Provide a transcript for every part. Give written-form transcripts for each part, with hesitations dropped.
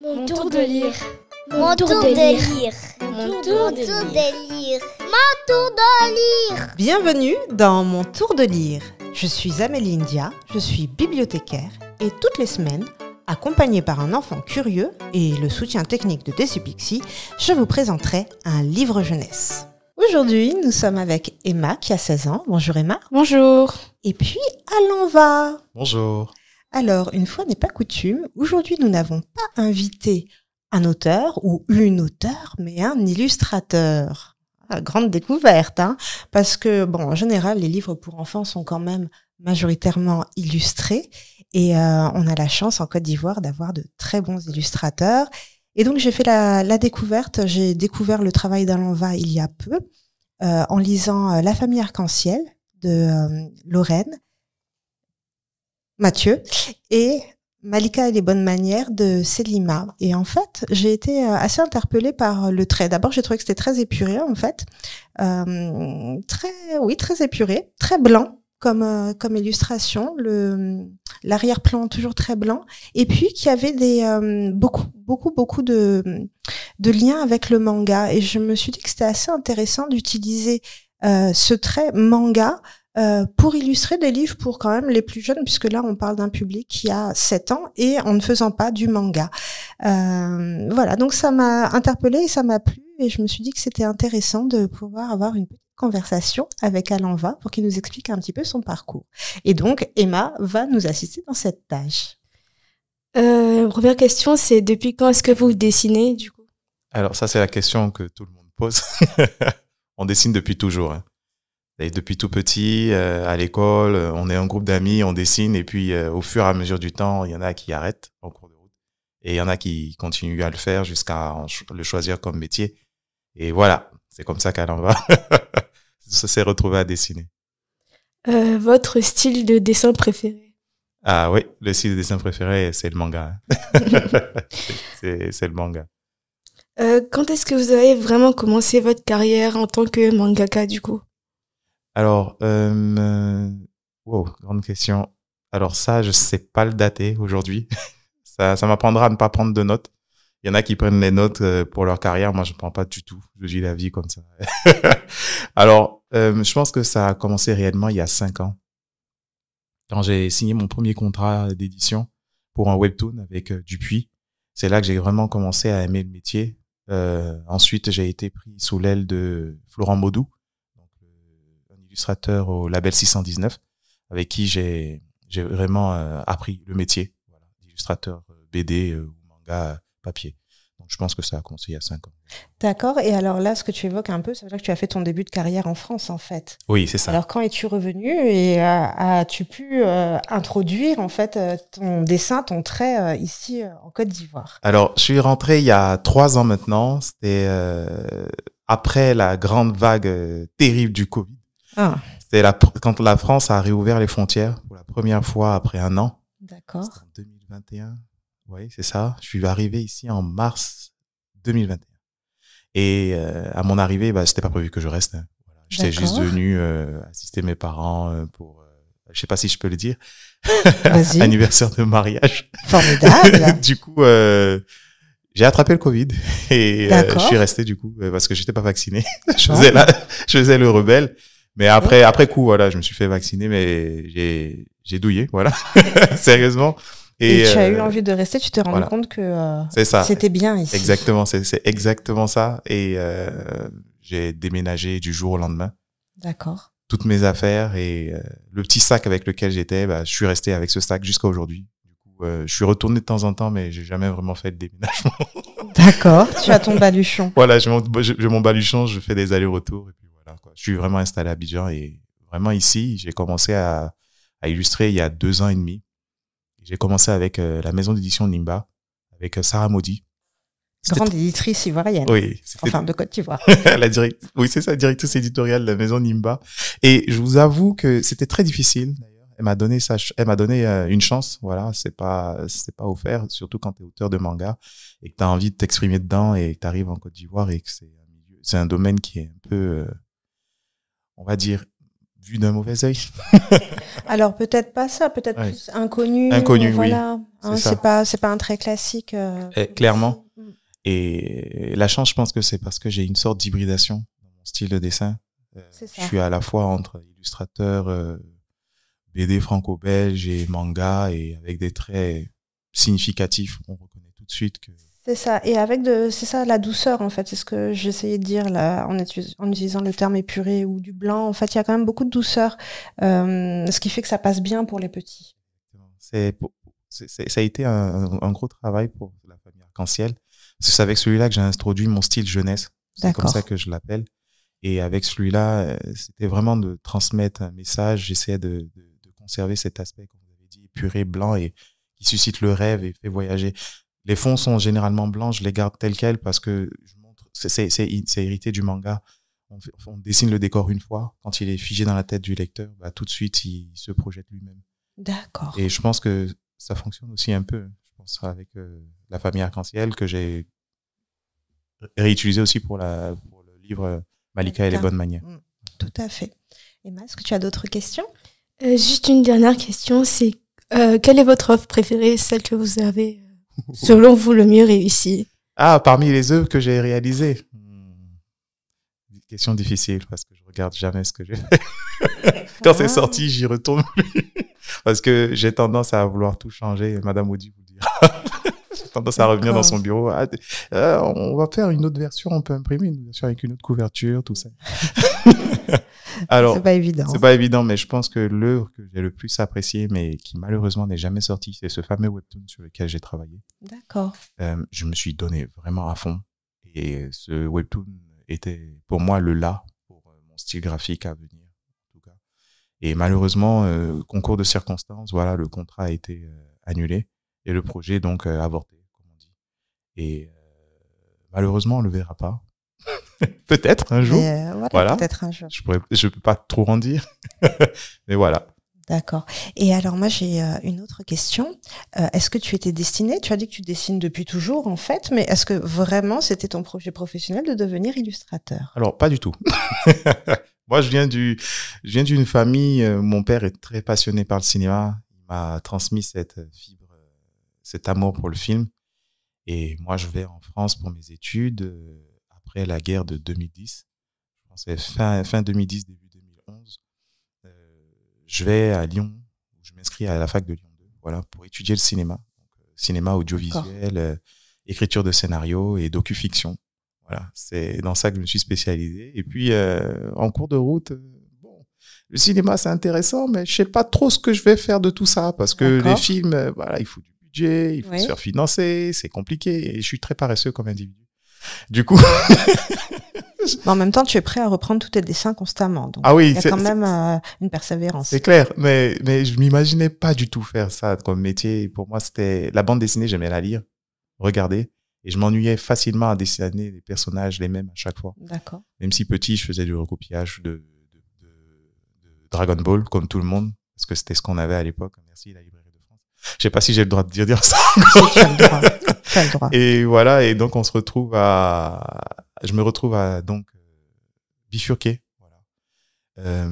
Mon tour de lire. Mon tour de lire. Mon tour de lire. Mon tour de lire. Bienvenue dans Mon tour de lire. Je suis Amélie India, je suis bibliothécaire et toutes les semaines, accompagnée par un enfant curieux et le soutien technique de Decipixi, je vous présenterai un livre jeunesse. Aujourd'hui, nous sommes avec Emma qui a 16 ans. Bonjour Emma. Bonjour. Et puis Alanva. Bonjour. Alors, une fois n'est pas coutume, aujourd'hui nous n'avons pas invité un auteur ou une auteure, mais un illustrateur. Grande découverte, hein, parce que, bon, en général, les livres pour enfants sont quand même majoritairement illustrés et on a la chance en Côte d'Ivoire d'avoir de très bons illustrateurs. Et donc, j'ai fait la découverte, j'ai découvert le travail d'Alanva il y a peu en lisant La famille arc-en-ciel de Lorraine, Mathieu et Malika et les bonnes manières de Selima. Et en fait, j'ai été assez interpellée par le trait. D'abord, j'ai trouvé que c'était très épuré, en fait. Très épuré, très blanc comme illustration. L'arrière-plan toujours très blanc. Et puis, qu'il y avait beaucoup de liens avec le manga. Et je me suis dit que c'était assez intéressant d'utiliser ce trait manga pour illustrer des livres pour quand même les plus jeunes, puisque là on parle d'un public qui a 7 ans et en ne faisant pas du manga. Voilà, donc ça m'a interpellée et ça m'a plu et je me suis dit que c'était intéressant de pouvoir avoir une petite conversation avec Alanva pour qu'il nous explique un petit peu son parcours. Et donc Emma va nous assister dans cette tâche. Première question, c'est depuis quand est-ce que vous dessinez du coup? Alors ça c'est la question que tout le monde pose. On dessine depuis toujours. Hein. Et depuis tout petit, à l'école, on est un groupe d'amis, on dessine et puis au fur et à mesure du temps, il y en a qui arrêtent en cours de route et il y en a qui continuent à le faire jusqu'à le choisir comme métier. Et voilà, c'est comme ça qu'elle en va. Ça s'est retrouvé à dessiner. Votre style de dessin préféré? Ah oui, le style de dessin préféré, c'est le manga. Hein. c'est le manga. Quand est-ce que vous avez vraiment commencé votre carrière en tant que mangaka du coup? Alors, grande question. Alors ça, je sais pas le dater aujourd'hui. Ça m'apprendra à ne pas prendre de notes. Il y en a qui prennent les notes pour leur carrière. Moi, je prends pas du tout. Je vis la vie comme ça. Alors, je pense que ça a commencé réellement il y a 5 ans. Quand j'ai signé mon premier contrat d'édition pour un webtoon avec Dupuis. C'est là que j'ai vraiment commencé à aimer le métier. Ensuite, j'ai été pris sous l'aile de Florent Maudou, illustrateur au label 619, avec qui j'ai vraiment appris le métier d'illustrateur BD ou manga papier. Donc je pense que ça a commencé il y a 5 ans. D'accord, et alors là, ce que tu évoques un peu, ça veut dire que tu as fait ton début de carrière en France, en fait. Oui, c'est ça. Alors quand es-tu revenu et as-tu pu introduire, en fait, ton dessin, ton trait ici en Côte d'Ivoire? Alors, je suis rentré il y a 3 ans maintenant. C'était après la grande vague terrible du Covid. Ah. C'était quand la France a réouvert les frontières pour la première fois après 1 an. D'accord. C'était en 2021. Oui, c'est ça. Je suis arrivé ici en mars 2021. Et à mon arrivée, c'était pas prévu que je reste. Hein. Voilà. J'étais juste venu assister mes parents pour, je sais pas si je peux le dire, anniversaire de mariage. Formidable. Du coup, j'ai attrapé le Covid et je suis resté du coup parce que j'étais pas vacciné. Je faisais le rebelle. Mais après coup, voilà, je me suis fait vacciner, mais j'ai douillé, voilà, sérieusement. Et tu as eu envie de rester, tu t'es rendu compte que c'était bien ici. Exactement, c'est exactement ça. Et j'ai déménagé du jour au lendemain. D'accord. Toutes mes affaires et le petit sac avec lequel j'étais, je suis resté avec ce sac jusqu'à aujourd'hui. Du coup, je suis retourné de temps en temps, mais j'ai jamais vraiment fait le déménagement. D'accord, tu as ton baluchon. Voilà, j'ai mon baluchon, je fais des allers-retours. Et puis voilà, quoi. Je suis vraiment installé à Abidjan et vraiment ici, j'ai commencé à illustrer il y a 2 ans et demi. J'ai commencé avec la maison d'édition Nimba, avec Sarah Maudit. Grande éditrice ivoirienne. Oui. Enfin, de Côte d'Ivoire. Oui, c'est ça, directrice éditoriale de la maison Nimba. Et je vous avoue que c'était très difficile, d'ailleurs. Elle m'a donné une chance, voilà. C'est pas offert, surtout quand t'es auteur de manga et que t'as envie de t'exprimer dedans et que t'arrives en Côte d'Ivoire et que c'est un domaine qui est un peu, on va dire, vu d'un mauvais œil. Alors peut-être pas ça, peut-être Ouais. plus inconnu. Inconnu, voilà. oui. Hein, C'est c'est pas un trait classique. Clairement. Et la chance, je pense que c'est parce que j'ai une sorte d'hybridation dans mon style de dessin. C'est Je ça. suis à la fois entre illustrateur, BD franco-belge et manga, et avec des traits significatifs. On reconnaît tout de suite que... C'est ça. Et avec c'est ça, la douceur, en fait. C'est ce que j'essayais de dire là, en utilisant le terme épuré ou du blanc. En fait, il y a quand même beaucoup de douceur, ce qui fait que ça passe bien pour les petits. Ça a été un gros travail pour la famille Arc-en-Ciel. C'est avec celui-là que j'ai introduit mon style jeunesse. C'est comme ça que je l'appelle. Et avec celui-là, c'était vraiment de transmettre un message. J'essayais de conserver cet aspect, comme vous avez dit, épuré, blanc, et qui suscite le rêve et fait voyager. Les fonds sont généralement blancs, je les garde tels quels parce que je montre, c'est hérité du manga. On dessine le décor une fois. Quand il est figé dans la tête du lecteur, bah, tout de suite, il se projette lui-même. D'accord. Et je pense que ça fonctionne aussi un peu. Je pense avec la famille Arc-en-Ciel, que j'ai réutilisé aussi pour le livre Malika et les bonnes manières. Tout à fait. Emma, est-ce que tu as d'autres questions? Juste une dernière question, c'est quelle est votre œuvre préférée, celle que vous avez, selon vous, le mieux réussi? Ah, parmi les œuvres que j'ai réalisées. Question difficile parce que je regarde jamais ce que j'ai fait. Quand c'est sorti, j'y retourne plus. Parce que j'ai tendance à vouloir tout changer. Madame Audi vous le dira. J'ai tendance à revenir dans son bureau. On va faire une autre version. On peut imprimer une version avec une autre couverture, tout ça. Alors, c'est pas évident. C'est pas évident, mais je pense que l'œuvre que j'ai le plus appréciée, mais qui malheureusement n'est jamais sortie, c'est ce fameux webtoon sur lequel j'ai travaillé. D'accord. Je me suis donné vraiment à fond. Et ce webtoon était pour moi le là pour mon style graphique à venir, en tout cas. Et malheureusement, concours de circonstances, voilà, le contrat a été annulé et le projet donc avorté, comme on dit. Et malheureusement, on le verra pas. Peut-être un jour. Voilà. Peut-être un jour. Je peux pas trop en dire, mais voilà. D'accord. Et alors moi j'ai une autre question. Est-ce que tu étais destinée? Tu as dit que tu dessines depuis toujours en fait, mais est-ce que vraiment c'était ton projet professionnel de devenir illustrateur? Alors pas du tout. Moi je viens d'une famille. Mon père est très passionné par le cinéma. Il m'a transmis cette fibre, cet amour pour le film. Et moi je vais en France pour mes études après la guerre de 2010. Je pense que c'est fin 2010 début 2011. Je vais à Lyon, où je m'inscris à la fac de Lyon 2, voilà, pour étudier le cinéma. Donc, cinéma audiovisuel, écriture de scénario et docu-fiction. Voilà, c'est dans ça que je me suis spécialisé. Et puis, en cours de route, le cinéma, c'est intéressant, mais je sais pas trop ce que je vais faire de tout ça, parce que les films, voilà, il faut du budget, il faut se faire financer, c'est compliqué, et je suis très paresseux comme individu. Du coup... Mais en même temps, tu es prêt à reprendre tous tes dessins constamment. Donc, oui, il y a quand même une persévérance. C'est clair, mais je m'imaginais pas du tout faire ça comme métier. Pour moi, c'était la bande dessinée, j'aimais la lire, regarder, et je m'ennuyais facilement à dessiner des personnages les mêmes à chaque fois. D'accord. Même si petit, je faisais du recopiage de Dragon Ball, comme tout le monde, parce que c'était ce qu'on avait à l'époque. Merci, la librairie de France. Je sais pas si j'ai le droit de dire ça. Tu as le droit. Tu as le droit. Et voilà, et donc je me retrouve à donc bifurquer, voilà.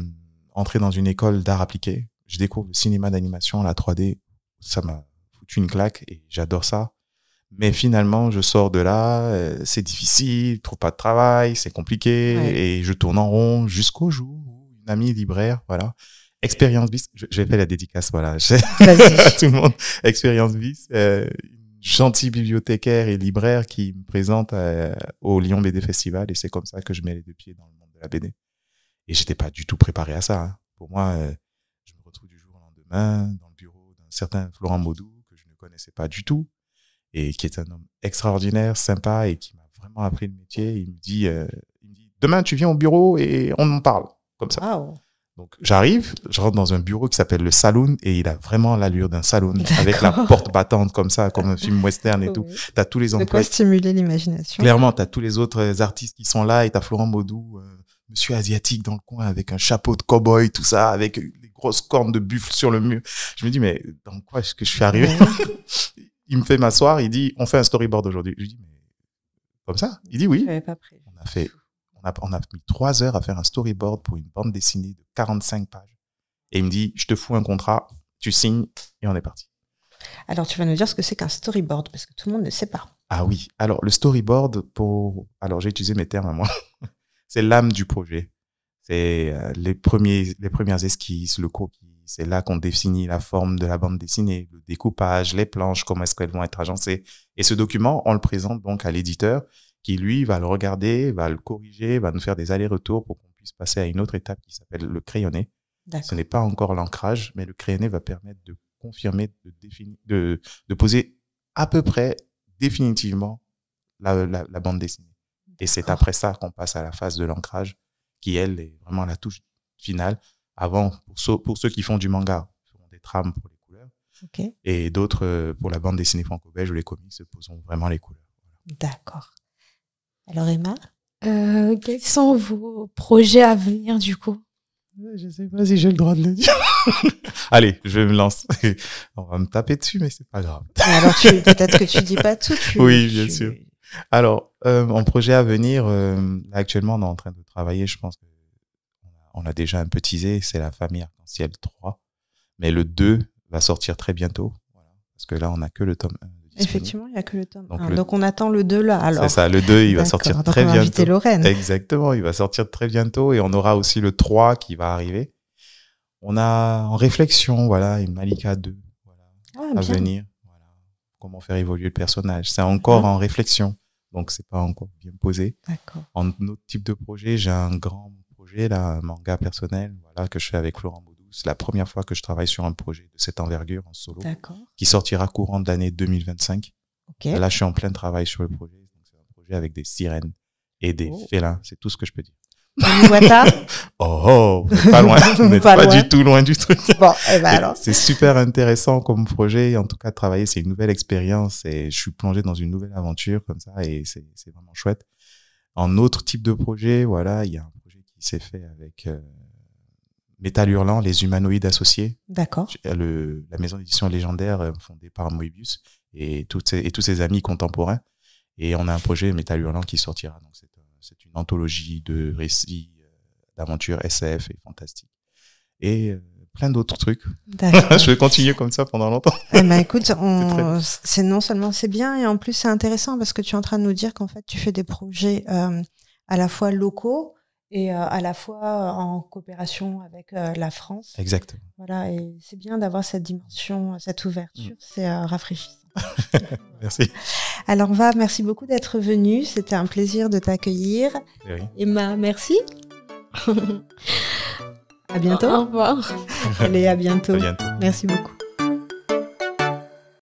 Entrer dans une école d'art appliqué. Je découvre le cinéma d'animation, la 3D. Ça m'a foutu une claque et j'adore ça. Mais finalement, je sors de là, c'est difficile, je trouve pas de travail, c'est compliqué, et je tourne en rond jusqu'au jour où une amie libraire, voilà, Expérience Bis, j'ai fait la dédicace, voilà, à tout le monde, Expérience Bis, gentil bibliothécaire et libraire qui me présente au Lyon BD Festival, et c'est comme ça que je mets les deux pieds dans le monde de la BD. Et j'étais pas du tout préparé à ça. Hein. Pour moi, je me retrouve du jour au lendemain dans le bureau d'un certain Florent Maudou que je ne connaissais pas du tout et qui est un homme extraordinaire, sympa et qui m'a vraiment appris le métier. Il me dit demain tu viens au bureau et on en parle comme ça. Wow. Donc j'arrive, je rentre dans un bureau qui s'appelle le Saloon et il a vraiment l'allure d'un saloon avec la porte battante comme ça, comme un film western et tout. T'as tous les employés. De quoi stimuler l'imagination. Clairement, t'as tous les autres artistes qui sont là et t'as Florent Maudou, monsieur asiatique dans le coin avec un chapeau de cow-boy, tout ça, avec des grosses cornes de buffle sur le mur. Je me dis, mais dans quoi est-ce que je suis arrivé? Il me fait m'asseoir, il dit, on fait un storyboard aujourd'hui. Je lui dis, mais comme ça? Il dit oui. J'avais pas pris. on a mis 3 heures à faire un storyboard pour une bande dessinée de 45 pages. Et il me dit, je te fous un contrat, tu signes, et on est parti. Alors, tu vas nous dire ce que c'est qu'un storyboard, parce que tout le monde ne sait pas. Ah oui. Alors, le storyboard, alors j'ai utilisé mes termes à moi. C'est l'âme du projet. C'est les premières esquisses, le croquis. C'est là qu'on définit la forme de la bande dessinée, le découpage, les planches, comment est-ce qu'elles vont être agencées. Et ce document, on le présente donc à l'éditeur qui, lui, va le regarder, va le corriger, va nous faire des allers-retours pour qu'on puisse passer à une autre étape qui s'appelle le crayonné. Ce n'est pas encore l'ancrage, mais le crayonné va permettre de confirmer, de poser à peu près définitivement la bande dessinée. Et c'est après ça qu'on passe à la phase de l'ancrage qui, elle, est vraiment la touche finale. Avant, pour ceux qui font du manga, feront des trames pour les couleurs. Okay. Et d'autres, pour la bande dessinée franco-belge ou les comics, se poseront vraiment les couleurs. D'accord. Alors, Emma, quels sont vos projets à venir, du coup? Je sais pas si j'ai le droit de le dire. Allez, je me lance. On va me taper dessus, mais c'est pas grave. Alors, peut-être que tu dis pas tout. Oui, bien sûr. Alors, en projet à venir, là, actuellement, on est en train de travailler, je pense qu'on a déjà un peu teasé, c'est la famille Arc-en-Ciel 3. Mais le 2 va sortir très bientôt. Voilà, parce que là, on n'a que le tome 1. Effectivement, il n'y a que le tome 1. Donc, on attend le 2 là. Alors. C'est ça, le 2, il va sortir très bientôt. On va inviter Lorraine. Exactement, il va sortir très bientôt. Et on aura aussi le 3 qui va arriver. On a en réflexion, voilà, une Malika 2 à venir. Voilà, comment faire évoluer le personnage. C'est encore en réflexion. Donc, c'est pas encore bien posé. D'accord. En autre type de projet, j'ai un grand projet, là, un manga personnel, voilà, que je fais avec Florent Baudou. C'est la première fois que je travaille sur un projet de cette envergure en solo. D'accord. Qui sortira courant de l'année 2025. Okay. Là, je suis en plein travail sur le projet. Donc, c'est un projet avec des sirènes et des félins. C'est tout ce que je peux dire. Oh, vous n'êtes pas loin. Vous n'êtes pas du tout loin du truc. Bon, et ben alors. C'est super intéressant comme projet. En tout cas, travailler, c'est une nouvelle expérience et je suis plongé dans une nouvelle aventure comme ça et c'est vraiment chouette. En autre type de projet, voilà, il y a un projet qui s'est fait avec Métal Hurlant, les humanoïdes associés. D'accord. La maison d'édition légendaire fondée par Moebius et tous ses amis contemporains. Et on a un projet Métal Hurlant qui sortira. Donc, c'est une anthologie de récits, d'aventures SF et fantastiques. Et plein d'autres trucs. Je vais continuer comme ça pendant longtemps. Eh ben, écoute, c'est non seulement c'est bien, et en plus c'est intéressant parce que tu es en train de nous dire qu'en fait tu fais des projets à la fois locaux et à la fois en coopération avec la France. Exactement. Voilà, et c'est bien d'avoir cette dimension, cette ouverture, c'est rafraîchissant. Merci. Alors merci beaucoup d'être venu, c'était un plaisir de t'accueillir. Oui. Emma, merci. À bientôt. Au revoir. Allez, à bientôt. À bientôt. Merci beaucoup.